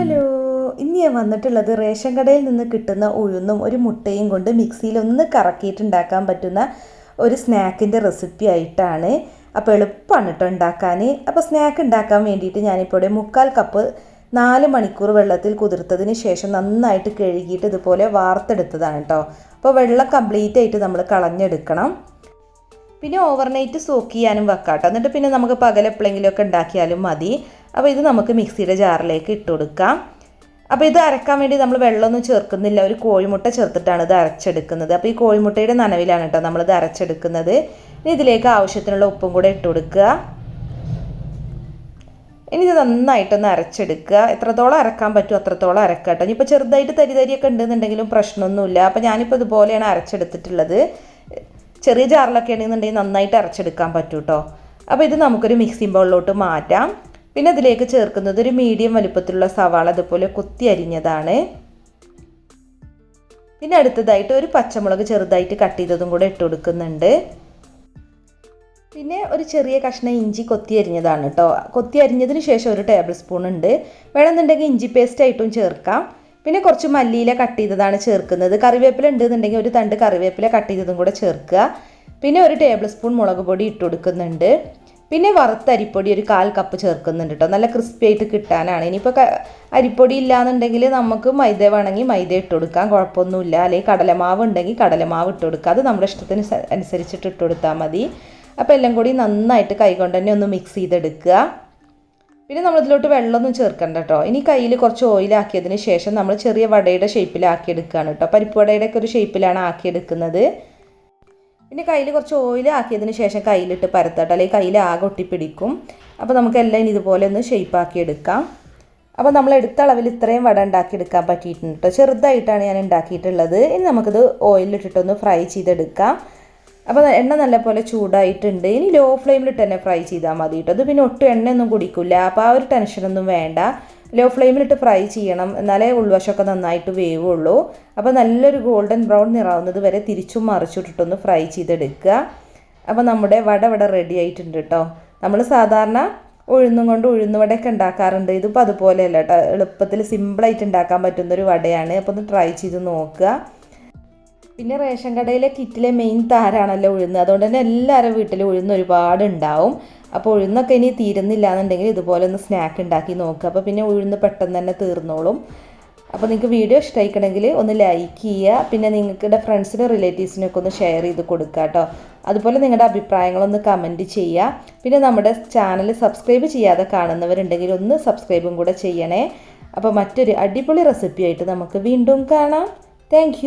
Hello, ഇന്ന് ഞാൻ വന്നിട്ടുള്ളത് റേഷൻ കടയിൽ നിന്ന് കിട്ടുന്ന ഉഴുന്നും ഒരു മുട്ടയും കൊണ്ട് മിക്സിയിൽ ഒന്ന് കറക്കിയിട്ടുണ്ടാക്കാൻ പറ്റുന്ന ഒരു സ്നാക്കിൻ്റെ റെസിപ്പി ആയിട്ടാണ്. അപ്പോൾ എളുപ്പമാണ് കേട്ടോ ഉണ്ടാക്കാൻ. അപ്പോൾ സ്നാക്ക് ഉണ്ടാക്കാൻ വേണ്ടിയിട്ട് ഞാനിപ്പോൾ ഇവിടെ 3/4 കപ്പ് 4 മണിക്കൂർ വെള്ളത്തിൽ കുതിർത്തതിന് ശേഷം നന്നായിട്ട് കഴുകിയിട്ട് ഇതുപോലെ വാർത്തെടുത്തതാണ് കേട്ടോ. അപ്പോൾ വെള്ളം കംപ്ലീറ്റ് ആയിട്ട് നമ്മൾ കളഞ്ഞെടുക്കണം. പിന്നെ ഓവർനൈറ്റ് സോക്ക് ചെയ്യാനും വെക്കാം കേട്ടോ. എന്നിട്ട് പിന്നെ നമുക്ക് പകൽ എപ്പോഴെങ്കിലുമൊക്കെ ഉണ്ടാക്കിയാലും മതി. അപ്പോൾ ഇത് നമുക്ക് മിക്സിയുടെ ജാറിലേക്ക് ഇട്ട് കൊടുക്കാം. അപ്പോൾ ഇത് അരക്കാൻ വേണ്ടി നമ്മൾ വെള്ളമൊന്നും ചേർക്കുന്നില്ല, ഒരു കോഴിമുട്ട ചേർത്തിട്ടാണ് ഇത് അരച്ചെടുക്കുന്നത്. അപ്പോൾ ഈ കോഴിമുട്ടയുടെ നനവിലാണ് കേട്ടോ നമ്മളിത് അരച്ചെടുക്കുന്നത്. ഇനി ഇതിലേക്ക് ആവശ്യത്തിനുള്ള ഉപ്പും കൂടെ ഇട്ട് കൊടുക്കുക. ഇനി ഇത് നന്നായിട്ടൊന്ന് അരച്ചെടുക്കുക. എത്രത്തോളം അരക്കാൻ പറ്റും അത്രത്തോളം അരക്കുക കേട്ടോ. ഇനിയിപ്പോൾ ചെറുതായിട്ട് തരിതരിയൊക്കെ ഉണ്ടെന്നുണ്ടെങ്കിലും പ്രശ്നമൊന്നുമില്ല. അപ്പോൾ ഞാനിപ്പോൾ ഇതുപോലെയാണ് അരച്ചെടുത്തിട്ടുള്ളത്. ചെറിയ ജാറിലൊക്കെ ആണെന്നുണ്ടെങ്കിൽ നന്നായിട്ട് അരച്ചെടുക്കാൻ പറ്റും കേട്ടോ. അപ്പോൾ ഇത് നമുക്കൊരു മിക്സിംഗ് ബൗളിലോട്ട് മാറ്റാം. പിന്നെ അതിലേക്ക് ചേർക്കുന്നത് ഒരു മീഡിയം വലുപ്പത്തിലുള്ള സവാള അതുപോലെ കൊത്തി അരിഞ്ഞതാണ്. പിന്നെ അടുത്തതായിട്ട് ഒരു പച്ചമുളക് ചെറുതായിട്ട് കട്ട് ചെയ്തതും കൂടെ ഇട്ട് കൊടുക്കുന്നുണ്ട്. പിന്നെ ഒരു ചെറിയ കഷ്ണം ഇഞ്ചി കൊത്തി അരിഞ്ഞതാണ് കേട്ടോ. കൊത്തി അരിഞ്ഞതിന് ശേഷം ഒരു ടേബിൾ സ്പൂൺ ഉണ്ട്. വേണമെന്നുണ്ടെങ്കിൽ ഇഞ്ചി പേസ്റ്റ് ആയിട്ടും ചേർക്കാം. പിന്നെ കുറച്ച് മല്ലിയില കട്ട് ചെയ്തതാണ് ചേർക്കുന്നത്. കറിവേപ്പില ഉണ്ടെന്നുണ്ടെങ്കിൽ ഒരു തണ്ട് കറിവേപ്പില കട്ട് ചെയ്തതും കൂടെ ചേർക്കുക. പിന്നെ ഒരു ടേബിൾ സ്പൂൺ മുളക് പൊടി ഇട്ട് കൊടുക്കുന്നുണ്ട്. പിന്നെ വറുത്ത അരിപ്പൊടി ഒരു 1/4 കപ്പ് ചേർക്കുന്നുണ്ട് കേട്ടോ. നല്ല ക്രിസ്പി ആയിട്ട് കിട്ടാനാണ്. ഇനിയിപ്പോൾ അരിപ്പൊടി ഇല്ലയെന്നുണ്ടെങ്കിൽ നമുക്ക് മൈദ വേണമെങ്കിൽ മൈദ ഇട്ട് കൊടുക്കാം, കുഴപ്പമൊന്നുമില്ല. അല്ലെങ്കിൽ കടലമാവ് ഉണ്ടെങ്കിൽ കടലമാവ് ഇട്ട് കൊടുക്കുക. അത് നമ്മുടെ ഇഷ്ടത്തിന് അനുസരിച്ചിട്ട് ഇട്ട് കൊടുത്താൽ മതി. അപ്പോൾ എല്ലാം കൂടി നന്നായിട്ട് കൈകൊണ്ട് തന്നെ ഒന്ന് മിക്സ് ചെയ്തെടുക്കുക. പിന്നെ നമ്മളിതിലോട്ട് വെള്ളമൊന്നും ചേർക്കണ്ട കേട്ടോ. ഇനി കയ്യിൽ കുറച്ച് ഓയിലാക്കിയതിന് ശേഷം നമ്മൾ ചെറിയ വടയുടെ ഷേപ്പിലാക്കിയെടുക്കുകയാണ് കേട്ടോ. പരിപ്പ് വടയുടെ ഒക്കെ ഒരു ഷേപ്പിലാണ് ആക്കിയെടുക്കുന്നത്. പിന്നെ കയ്യിൽ കുറച്ച് ഓയിൽ ആക്കിയതിന് ശേഷം കയ്യിലിട്ട് പരത്തട്ടോ, അല്ലെങ്കിൽ കയ്യിൽ ആകെ ഒട്ടിപ്പിടിക്കും. അപ്പോൾ നമുക്കെല്ലാം ഇനി ഇതുപോലെ ഒന്ന് ഷേപ്പാക്കി എടുക്കാം. അപ്പോൾ നമ്മൾ എടുത്ത അളവിൽ ഇത്രയും വട ഉണ്ടാക്കിയെടുക്കാൻ പറ്റിയിട്ടുണ്ട് കേട്ടോ. ചെറുതായിട്ടാണ് ഞാൻ ഉണ്ടാക്കിയിട്ടുള്ളത്. ഇനി നമുക്കിത് ഓയിലിട്ടിട്ടൊന്ന് ഫ്രൈ ചെയ്തെടുക്കാം. അപ്പോൾ എണ്ണ നല്ലപോലെ ചൂടായിട്ടുണ്ട്. ഇനി ലോ ഫ്ലെയിമിലിട്ട് തന്നെ ഫ്രൈ ചെയ്താൽ മതി കേട്ടോ. അത് പിന്നെ ഒട്ടും എണ്ണയൊന്നും കുടിക്കില്ല. അപ്പോൾ ആ ഒരു ടെൻഷനൊന്നും വേണ്ട. ലോ ഫ്ലെയിമിലിട്ട് ഫ്രൈ ചെയ്യണം, എന്നാലേ ഉൾവശമൊക്കെ നന്നായിട്ട് വേവുള്ളൂ. അപ്പോൾ നല്ലൊരു ഗോൾഡൻ ബ്രൗൺ നിറാവുന്നത് വരെ തിരിച്ചും മറിച്ചിട്ടിട്ടൊന്ന് ഫ്രൈ ചെയ്തെടുക്കുക. അപ്പോൾ നമ്മുടെ വട ഇവിടെ റെഡി ആയിട്ടുണ്ട് കേട്ടോ. നമ്മൾ സാധാരണ ഉഴുന്നും കൊണ്ട് ഉഴുന്നുവടയൊക്കെ ഉണ്ടാക്കാറുണ്ട്. ഇതിപ്പോൾ അതുപോലെയല്ല കേട്ടോ. എളുപ്പത്തിൽ സിമ്പിളായിട്ട് ഉണ്ടാക്കാൻ പറ്റുന്നൊരു വടയാണ്. അപ്പോൾ ഒന്ന് ട്രൈ ചെയ്ത് നോക്കുക. പിന്നെ റേഷൻ കടയിലെ കിറ്റിലെ മെയിൻ താരാണല്ലോ ഉഴുന്ന്. അതുകൊണ്ട് തന്നെ എല്ലാവരും വീട്ടിൽ ഉഴുന്ന് ഒരുപാട് ഉണ്ടാവും. അപ്പോൾ ഉഴുന്നൊക്കെ ഇനി തീരുന്നില്ല എന്നുണ്ടെങ്കിൽ ഇതുപോലെ ഒന്ന് സ്നാക്ക് ഉണ്ടാക്കി നോക്കുക. അപ്പോൾ പിന്നെ ഉഴുന്ന് പെട്ടെന്ന് തന്നെ തീർന്നോളും. അപ്പോൾ നിങ്ങൾക്ക് വീഡിയോ ഇഷ്ടമായിക്കണമെങ്കിൽ ഒന്ന് ലൈക്ക് ചെയ്യുക. പിന്നെ നിങ്ങളുടെ ഫ്രണ്ട്സിനും റിലേറ്റീവ്സിനൊക്കെ ഒന്ന് ഷെയർ ചെയ്ത് കൊടുക്കുക കേട്ടോ. അതുപോലെ നിങ്ങളുടെ അഭിപ്രായങ്ങളൊന്ന് കമൻറ്റ് ചെയ്യുക. പിന്നെ നമ്മുടെ ചാനൽ സബ്സ്ക്രൈബ് ചെയ്യാതെ കാണുന്നവരുണ്ടെങ്കിൽ ഒന്ന് സബ്സ്ക്രൈബും കൂടെ ചെയ്യണേ. അപ്പോൾ മറ്റൊരു അടിപൊളി റെസിപ്പി ആയിട്ട് നമുക്ക് വീണ്ടും കാണാം. താങ്ക്